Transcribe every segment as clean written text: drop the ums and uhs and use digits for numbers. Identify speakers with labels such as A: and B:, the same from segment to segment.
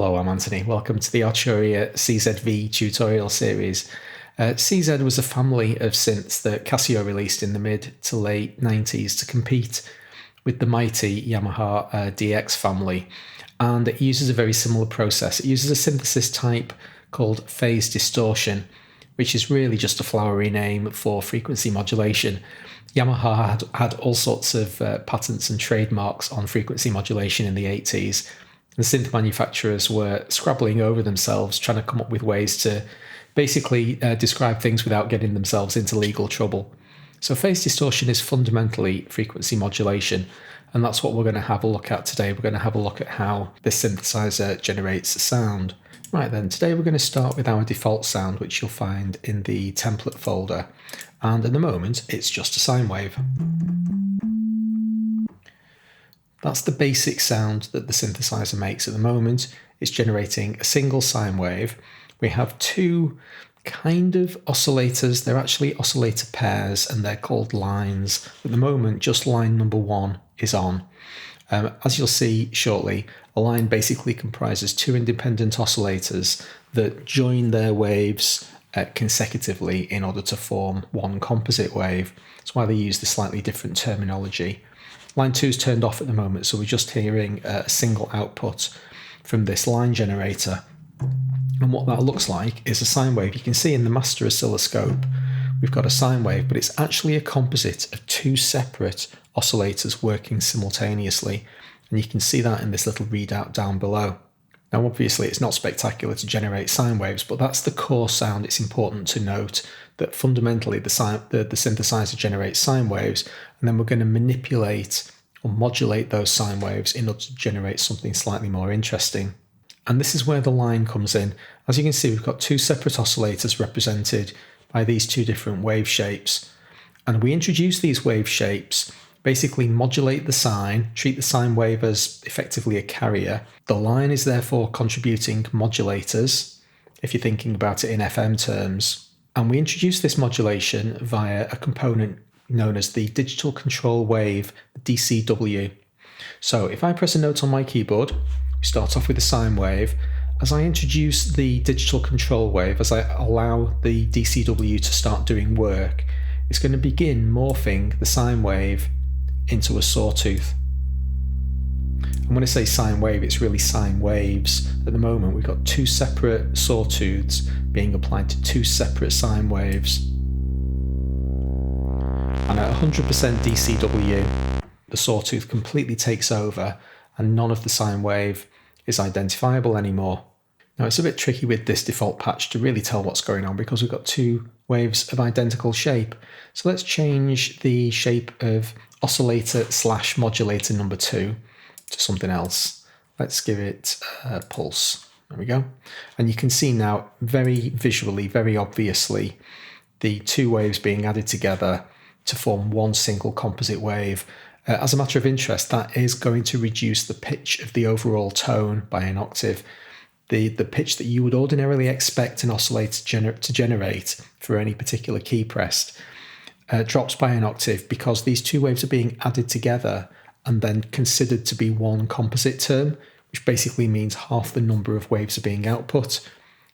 A: Hello, I'm Anthony. Welcome to the Arturia CZ-V tutorial series. CZ was a family of synths that Casio released in the mid to late 90s to compete with the mighty Yamaha DX family, and it uses a very similar process. It uses a synthesis type called Phase Distortion, which is really just a flowery name for frequency modulation. Yamaha had all sorts of patents and trademarks on frequency modulation in the 80s. The synth manufacturers were scrabbling over themselves, trying to come up with ways to basically describe things without getting themselves into legal trouble. So phase distortion is fundamentally frequency modulation, and that's what we're going to have a look at today. We're going to have a look at how this synthesizer generates sound. Right then, today we're going to start with our default sound, which you'll find in the template folder. And at the moment, it's just a sine wave. That's the basic sound that the synthesizer makes at the moment. It's generating a single sine wave. We have two kind of oscillators. They're actually oscillator pairs and they're called lines. At the moment, just line number one is on. As you'll see shortly, a line basically comprises two independent oscillators that join their waves consecutively in order to form one composite wave. That's why they use the slightly different terminology. Line 2 is turned off at the moment, so we're just hearing a single output from this line generator. And what that looks like is a sine wave. You can see in the master oscilloscope, we've got a sine wave, but it's actually a composite of two separate oscillators working simultaneously. And you can see that in this little readout down below. Now, obviously, it's not spectacular to generate sine waves, but that's the core sound. It's important to note that fundamentally the synthesizer generates sine waves, and then we're going to manipulate or modulate those sine waves in order to generate something slightly more interesting. And this is where the line comes in. As you can see, we've got two separate oscillators represented by these two different wave shapes. And we introduce these wave shapes, basically modulate the sine, treat the sine wave as effectively a carrier. The line is therefore contributing modulators, if you're thinking about it in FM terms. And we introduce this modulation via a component known as the digital control wave, DCW. So if I press a note on my keyboard, we start off with a sine wave. As I introduce the digital control wave, as I allow the DCW to start doing work, it's going to begin morphing the sine wave into a sawtooth. And when I say sine wave, it's really sine waves. At the moment, we've got two separate sawtooths being applied to two separate sine waves. And at 100% DCW, the sawtooth completely takes over and none of the sine wave is identifiable anymore. Now, it's a bit tricky with this default patch to really tell what's going on because we've got two waves of identical shape. So let's change the shape of oscillator / modulator number 2 to something else. Let's give it a pulse. There we go. And you can see now very visually, very obviously, the two waves being added together to form one single composite wave. As a matter of interest, that is going to reduce the pitch of the overall tone by an octave. The pitch that you would ordinarily expect an oscillator to generate for any particular key pressed drops by an octave because these two waves are being added together and then considered to be one composite term, which basically means half the number of waves are being output,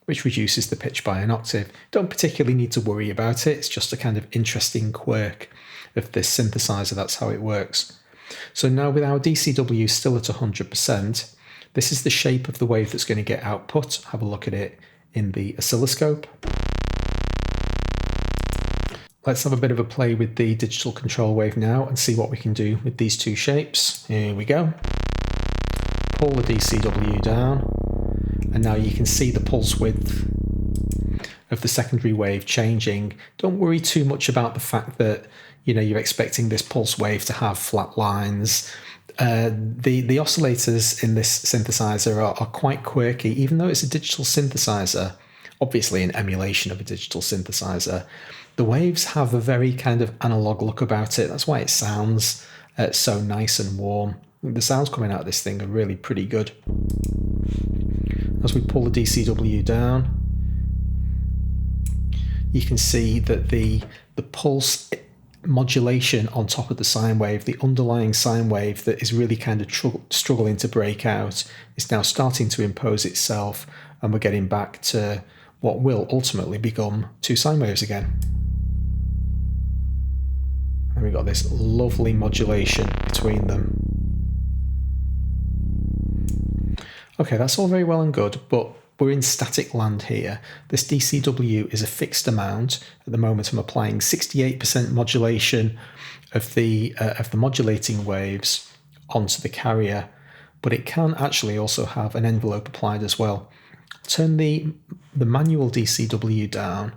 A: which reduces the pitch by an octave. Don't particularly need to worry about it. It's just a kind of interesting quirk of this synthesizer. That's how it works. So now with our DCW still at 100%, this is the shape of the wave that's going to get output. Have a look at it in the oscilloscope. Let's have a bit of a play with the digital control wave now and see what we can do with these two shapes. Here we go. Pull the DCW down, and now you can see the pulse width of the secondary wave changing. Don't worry too much about the fact that you're expecting this pulse wave to have flat lines. The oscillators in this synthesizer are quite quirky, even though it's a digital synthesizer, obviously an emulation of a digital synthesizer. The waves have a very kind of analog look about it. That's why it sounds so nice and warm. The sounds coming out of this thing are really pretty good. As we pull the DCW down, you can see that the pulse modulation on top of the sine wave, the underlying sine wave that is really kind of struggling to break out, is now starting to impose itself, and we're getting back to what will ultimately become two sine waves again. And we've got this lovely modulation between them. Okay, that's all very well and good, but we're in static land here. This DCW is a fixed amount. At the moment, I'm applying 68% modulation of the modulating waves onto the carrier, but it can actually also have an envelope applied as well. Turn the manual DCW down,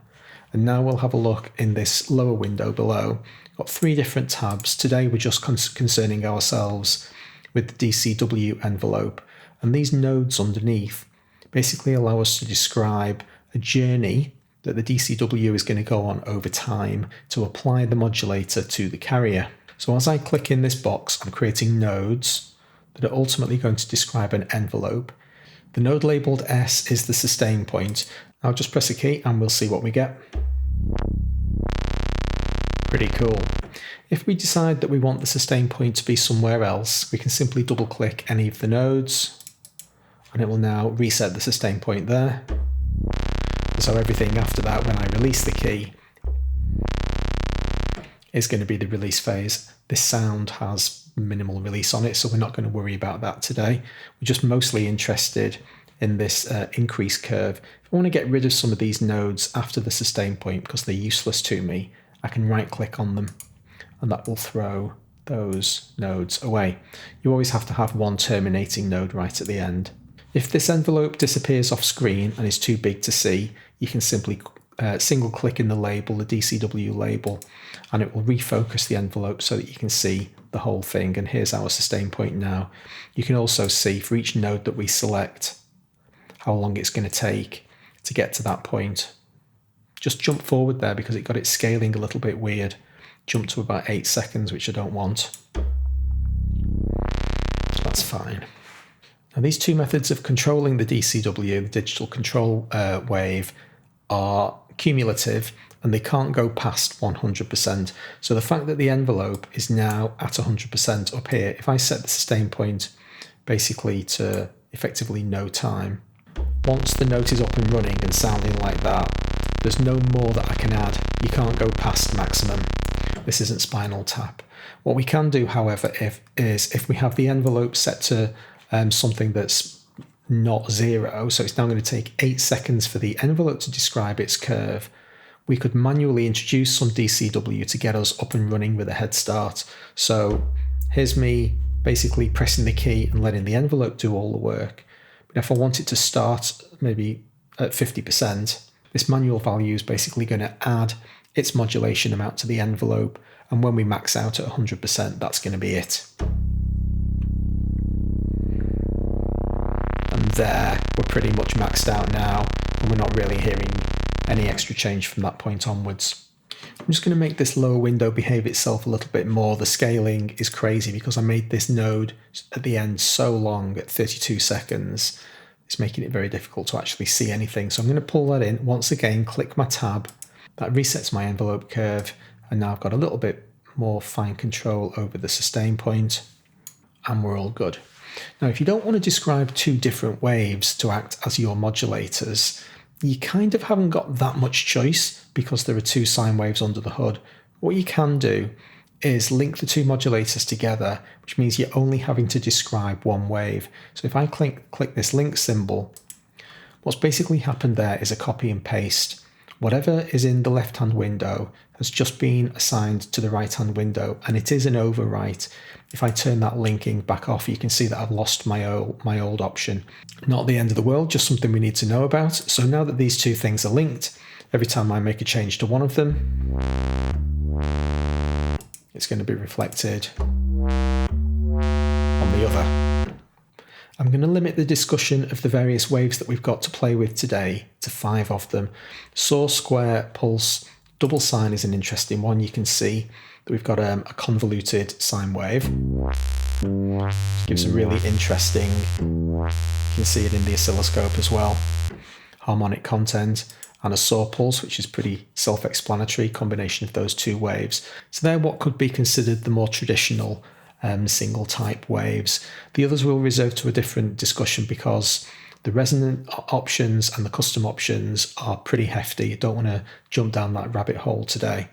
A: and now we'll have a look in this lower window below. Got 3 different tabs. Today we're just concerning ourselves with the DCW envelope, and these nodes underneath basically allow us to describe a journey that the DCW is going to go on over time to apply the modulator to the carrier. So as I click in this box, I'm creating nodes that are ultimately going to describe an envelope. The node labelled S is the sustain point. I'll just press a key and we'll see what we get. Pretty cool. If we decide that we want the sustain point to be somewhere else, we can simply double click any of the nodes, and it will now reset the sustain point there. So everything after that, when I release the key, is going to be the release phase. This sound has minimal release on it, so we're not going to worry about that today. We're just mostly interested in this increase curve. If I want to get rid of some of these nodes after the sustain point because they're useless to me, I can right click on them and that will throw those nodes away. You always have to have one terminating node right at the end. If this envelope disappears off screen and is too big to see, you can simply single click in the label, the DCW label, and it will refocus the envelope so that you can see the whole thing. And here's our sustain point now. You can also see for each node that we select how long it's going to take to get to that point. Just jump forward there because it got it scaling a little bit weird. Jump to about 8 seconds, which I don't want. So that's fine. Now these 2 methods of controlling the DCW, the digital control wave, are cumulative and they can't go past 100%. So the fact that the envelope is now at 100% up here, if I set the sustain point basically to effectively no time, once the note is up and running and sounding like that, there's no more that I can add. You can't go past maximum. This isn't Spinal Tap. What we can do, however, if we have the envelope set to something that's not 0, so it's now going to take 8 seconds for the envelope to describe its curve, we could manually introduce some DCW to get us up and running with a head start. So here's me basically pressing the key and letting the envelope do all the work. But if I want it to start maybe at 50%, this manual value is basically going to add its modulation amount to the envelope, and when we max out at 100%, that's going to be it. And there, we're pretty much maxed out now, and we're not really hearing any extra change from that point onwards. I'm just going to make this lower window behave itself a little bit more. The scaling is crazy because I made this node at the end so long at 32 seconds. It's making it very difficult to actually see anything. So I'm going to pull that in. Once again, click my tab. That resets my envelope curve. And now I've got a little bit more fine control over the sustain point. And we're all good. Now, if you don't want to describe 2 different waves to act as your modulators, you kind of haven't got that much choice because there are 2 sine waves under the hood. What you can do is link the 2 modulators together, which means you're only having to describe 1 wave. So if I click this link symbol, what's basically happened there is a copy and paste. Whatever is in the left-hand window has just been assigned to the right-hand window, and it is an overwrite. If I turn that linking back off, you can see that I've lost my old option. Not the end of the world, just something we need to know about. So now that these 2 things are linked, every time I make a change to one of them, it's going to be reflected on the other. I'm going to limit the discussion of the various waves that we've got to play with today to 5 of them. Source, square, pulse, double sine is an interesting one. You can see that we've got a convoluted sine wave. Gives a really interesting, you can see it in the oscilloscope as well, harmonic content. and a saw pulse, which is pretty self-explanatory, combination of those two waves. So they're what could be considered the more traditional single type waves. The others we'll reserve to a different discussion because the resonant options and the custom options are pretty hefty. I don't want to jump down that rabbit hole today.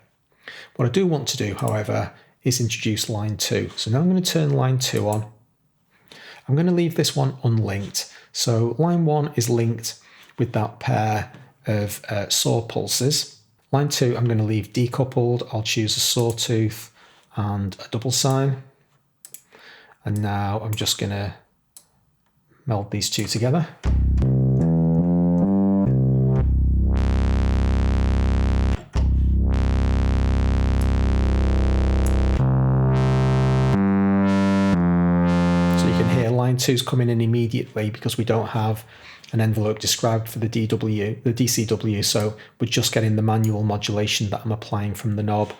A: What I do want to do, however, is introduce line 2. So now I'm going to turn line 2 on. I'm going to leave this one unlinked. So line 1 is linked with that pair of saw pulses. Line 2 I'm going to leave decoupled. I'll choose a sawtooth and a double sine. And now I'm just going to meld these two together. Line 2's coming in immediately because we don't have an envelope described for the DCW, so we're just getting the manual modulation that I'm applying from the knob.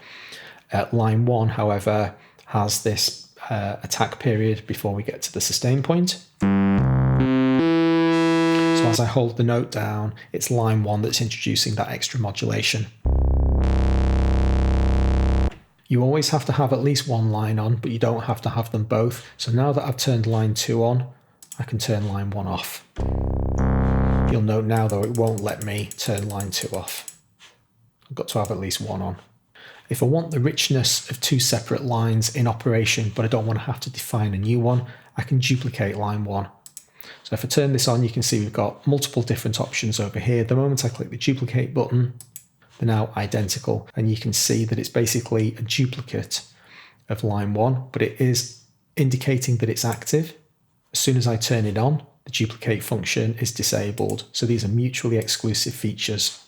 A: Line 1, however, has this attack period before we get to the sustain point. So as I hold the note down, it's line 1 that's introducing that extra modulation. You always have to have at least one line on, but you don't have to have them both. So now that I've turned line 2 on, I can turn line 1 off. You'll note now though it won't let me turn line 2 off. I've got to have at least one on. If I want the richness of two separate lines in operation, but I don't want to have to define a new one, I can duplicate line 1. So if I turn this on, you can see we've got multiple different options over here. The moment I click the duplicate button, they're now identical, and you can see that it's basically a duplicate of line 1, but it is indicating that it's active. As soon as I turn it on, the duplicate function is disabled. So these are mutually exclusive features.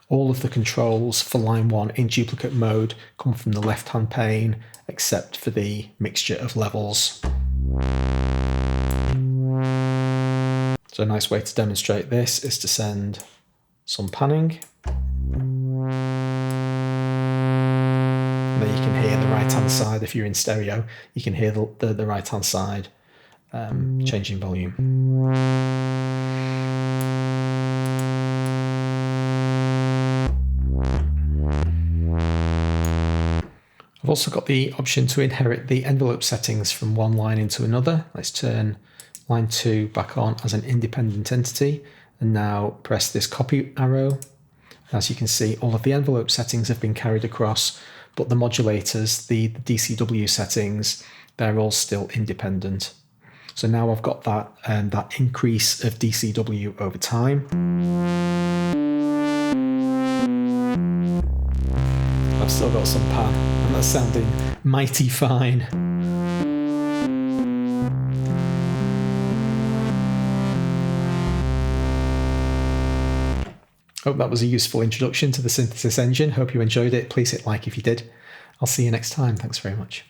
A: All of the controls for line 1 in duplicate mode come from the left-hand pane, except for the mixture of levels. So a nice way to demonstrate this is to send some panning. And then you can hear the right-hand side. If you're in stereo, you can hear the right-hand side changing volume. I've also got the option to inherit the envelope settings from one line into another. Let's turn line 2 back on as an independent entity and now press this copy arrow. As you can see, all of the envelope settings have been carried across, but the modulators, the DCW settings, they're all still independent. So now I've got that increase of DCW over time. I've still got some pan, and that's sounding mighty fine. Hope that was a useful introduction to the synthesis engine. Hope you enjoyed it. Please hit like if you did. I'll see you next time. Thanks very much.